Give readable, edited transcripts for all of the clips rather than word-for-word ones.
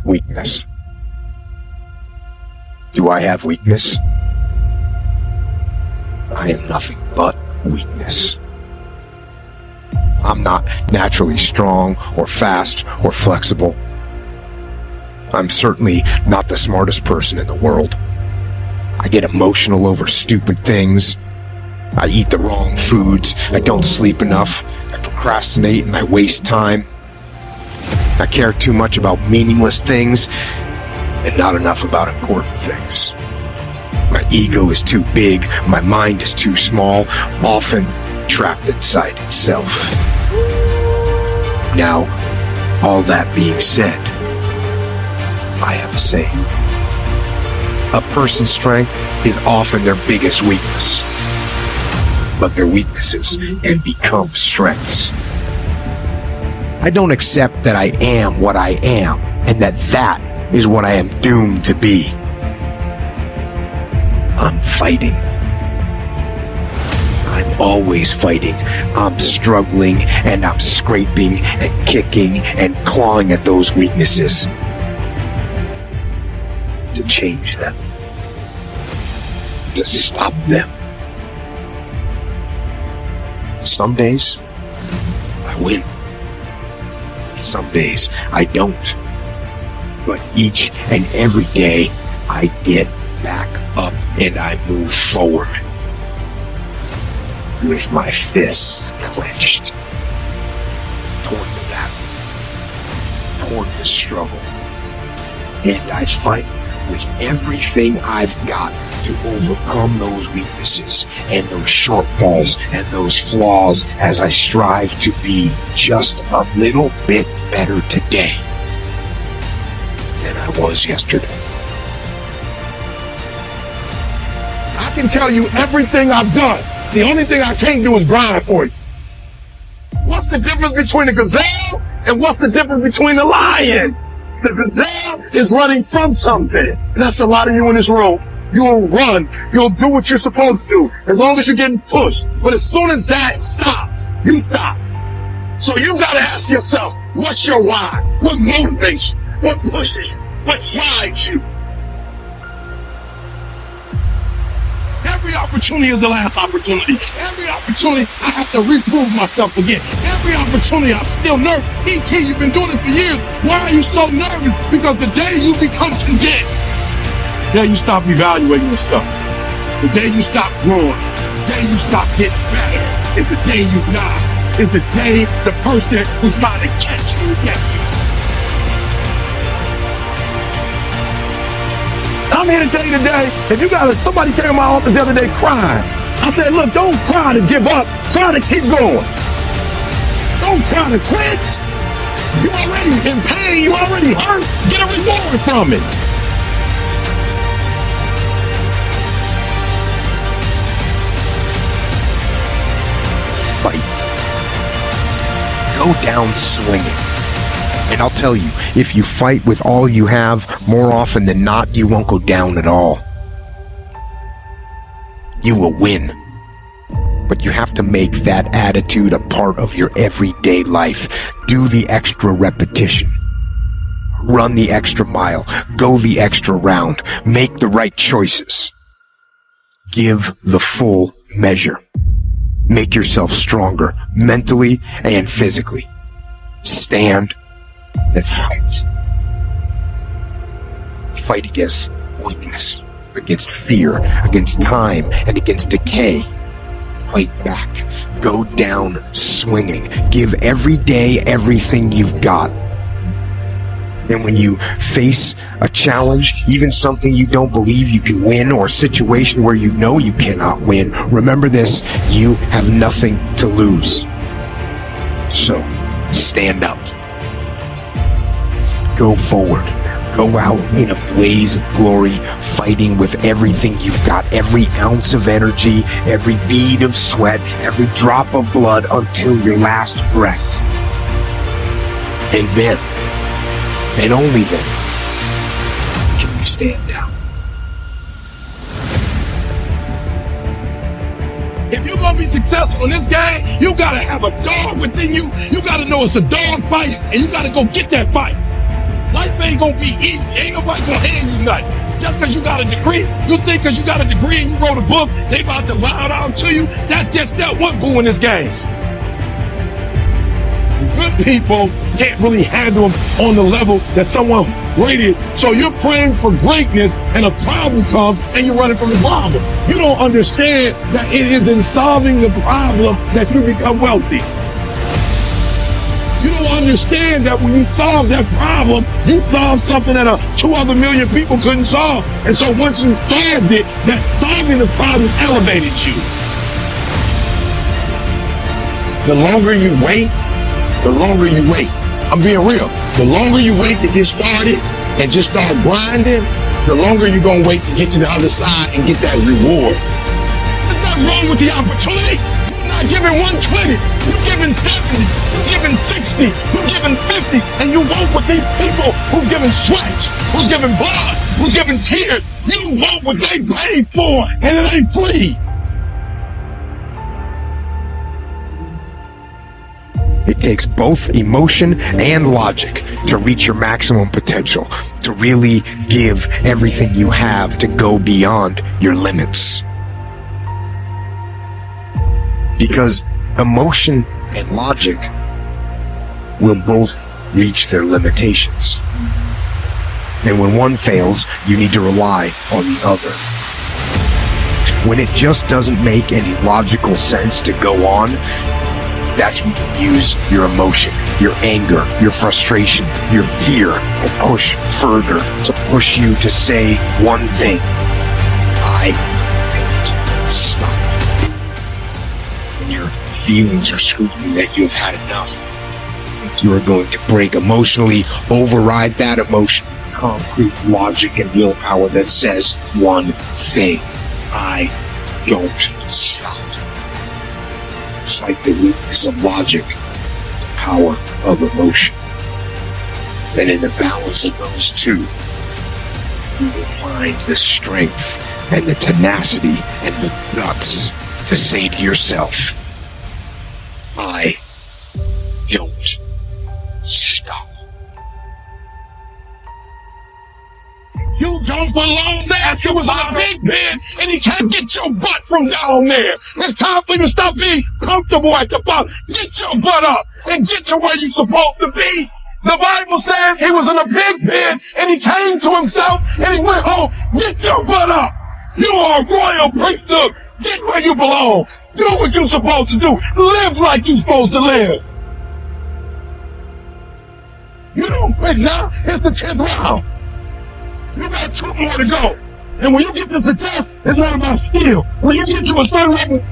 Weakness. Do I have weakness? I am nothing but weakness. I'm not naturally strong or fast or flexible. I'm certainly not the smartest person in the world. I get emotional over stupid things. I eat the wrong foods. I don't sleep enough. I procrastinate and I waste time. I care too much about meaningless things and not enough about important things. My ego is too big. My mind is too small, often trapped inside itself. Now, all that being said, I have a saying. A person's strength is often their biggest weakness, but their weaknesses can become strengths. I don't accept that I am what I am, and that is what I am doomed to be. I'm fighting. I'm always fighting. I'm struggling and I'm scraping and kicking and clawing at those weaknesses to change them, to stop them. Some days I win. Some days I don't. But each and every day I get back up and I move forward with my fists clenched toward the battle, toward the struggle. And I fight with everything I've got to overcome those weaknesses and those shortfalls and those flaws as I strive to be just a little bit better today than I was yesterday. I can tell you everything I've done. The only thing I can't do is grind for you. What's the difference between a gazelle and what's the difference between a lion? The gazelle is running from something. And that's a lot of you in this room. You'll run. You'll do what you're supposed to do as long as you're getting pushed. But as soon as that stops, you stop. So you gotta ask yourself, what's your why? What motivates you? What pushes you? What drives you? Every opportunity is the last opportunity. Every opportunity, I have to reprove myself again. Every opportunity, I'm still nervous. E.T., you've been doing this for years. Why are you so nervous? Because the day you become convinced, the day you stop evaluating yourself, the day you stop growing, the day you stop getting better, is the day you die. Is the day the person who's trying to catch you gets you. I'm here to tell you today, if you somebody came to my office the other day crying. I said, look, don't cry to give up, cry to keep going. Don't cry to quit. You already in pain, you already hurt, get a reward from it. Fight. Go down swinging. And I'll tell you, if you fight with all you have, more often than not, you won't go down at all. You will win. But you have to make that attitude a part of your everyday life. Do the extra repetition. Run the extra mile. Go the extra round. Make the right choices. Give the full measure. Make yourself stronger, mentally and physically. Stand and fight. Fight against weakness, against fear, against time, and against decay. Fight back. Go down swinging. Give every day everything you've got. And when you face a challenge, even something you don't believe you can win, or a situation where you know you cannot win, remember this: you have nothing to lose. So, stand up. Go forward. Go out in a blaze of glory, fighting with everything you've got, every ounce of energy, every bead of sweat, every drop of blood, until your last breath. And then, and only then, can you stand down. If you're gonna be successful in this game, you gotta have a dog within you. You gotta know it's a dog fight, and you gotta go get that fight. Life ain't gonna be easy. Ain't nobody gonna hand you nothing. Just because you got a degree, you think because you got a degree and you wrote a book, they about to bow down to you? That's just that one boo in this game. Good people can't really handle them on the level that someone rated. So you're praying for greatness and a problem comes and you're running from the problem. You don't understand that it is in solving the problem that you become wealthy. You don't understand that when you solve that problem, you solve something that 2 other million people couldn't solve. And so once you solved it, that solving the problem elevated you. The longer you wait, I'm being real. The longer you wait to get started and just start grinding, the longer you're going to wait to get to the other side and get that reward. There's nothing wrong with the opportunity. You're not giving 120. You're giving 70. You're giving 60. You're giving 50. And you want what these people who've given sweat, who's giving blood, who's giving tears, you want what they paid for, and it ain't free. It takes both emotion and logic to reach your maximum potential, to really give everything you have, to go beyond your limits. Because emotion and logic will both reach their limitations. And when one fails, you need to rely on the other. When it just doesn't make any logical sense to go on, that's when you use your emotion, your anger, your frustration, your fear to push further, to push you to say one thing: I don't stop. And your feelings are screaming that you've had enough. You think you are going to break emotionally, override that emotion with concrete logic and willpower that says one thing: I don't stop. Fight the weakness of logic, the power of emotion. And in the balance of those two, you will find the strength and the tenacity and the guts to say to yourself, I don't stop. You don't belong there. He was in a big bed and he can't get your butt from down there. It's time for you to stop being comfortable at the bottom. Get your butt up and get to where you're supposed to be. The Bible says he was in a big bed and he came to himself and he went home. Get your butt up. You are a royal priesthood. Get where you belong. Do what you're supposed to do. Live like you're supposed to live. You don't quit now. It's the 10th round. You got 2 more to go. And when you get to success, it's not about skill. When you get to a certain level,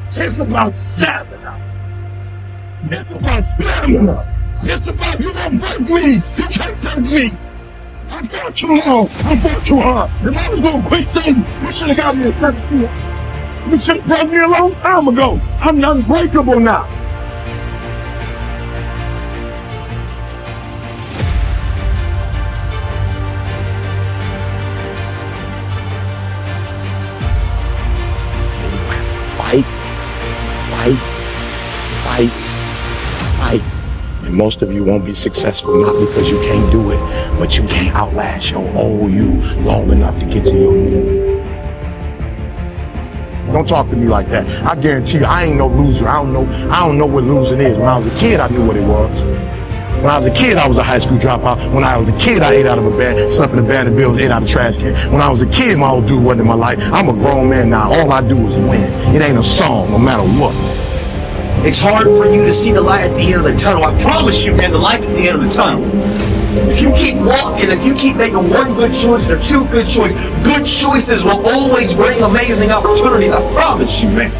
it's about stamina. It's about stamina. It's about, you don't break me. You can't break me. I fought too long. I fought too hard. If I was going to quit saying, you should have got me a 17. You should have got me a long time ago. I'm unbreakable now. Fight. And most of you won't be successful, not because you can't do it, but you can't outlast your old you long enough to get to your new. Don't talk to me like that. I guarantee you, I ain't no loser. I don't know what losing is. When I was a kid, I knew what it was. When I was a kid, I was a high school dropout. When I was a kid, I ate out of a bed, slept in a bed of bills, ate out of a trash can. When I was a kid, my old dude wasn't in my life. I'm a grown man now. All I do is win. It ain't a song, no matter what. It's hard for you to see the light at the end of the tunnel. I promise you, man, the light's at the end of the tunnel. If you keep walking, if you keep making one good choice or 2 good choices will always bring amazing opportunities. I promise you, man.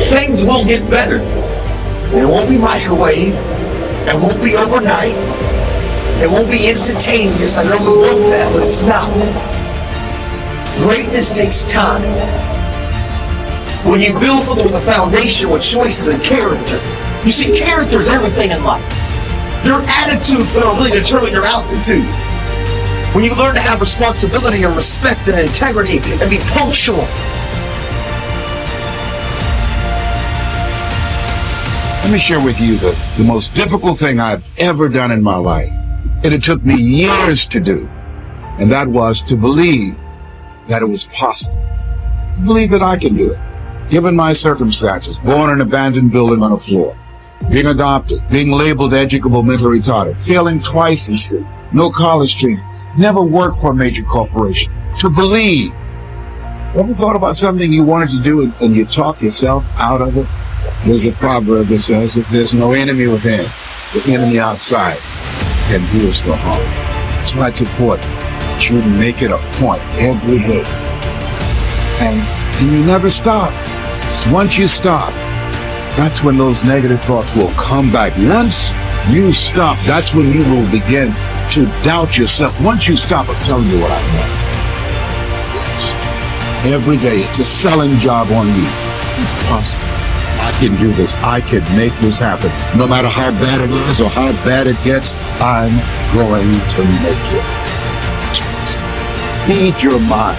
Things will get better. It won't be microwave. It won't be overnight. It won't be instantaneous. I know we want that, but it's not. Greatness takes time. When you build something with a foundation with choices and character, you see, character is everything in life. Your attitude's going to really determine your altitude. When you learn to have responsibility and respect and integrity and be punctual. Let me share with you the most difficult thing I've ever done in my life. and it took me years to do. And that was to believe that it was possible. To believe that I can do it. Given my circumstances, born in an abandoned building on a floor, being adopted, being labeled educable mentally retarded, failing twice in school, no college training, never worked for a major corporation. To believe. Ever thought about something you wanted to do and you talk yourself out of it? There's a proverb that says, if there's no enemy within, the enemy outside can do us no harm. That's why it's important that you make it a point every day. And you never stop. Because once you stop, that's when those negative thoughts will come back. Once you stop, that's when you will begin to doubt yourself. Once you stop, I'm telling you what I know. Yes. Every day, it's a selling job on you. It's possible. I can do this. I can make this happen. No matter how bad it is or how bad it gets, I'm going to make it. Feed your mind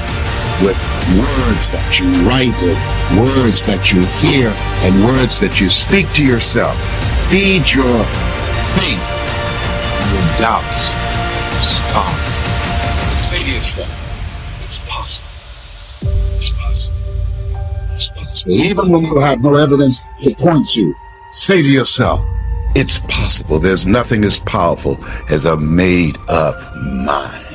with words that you write and words that you hear and words that you speak to yourself. Feed your faith and your doubts. Stop. Say to yourself, it's possible. It's possible. It's possible. Even when you have no evidence to point to, say to yourself, it's possible. There's nothing as powerful as a made-up mind.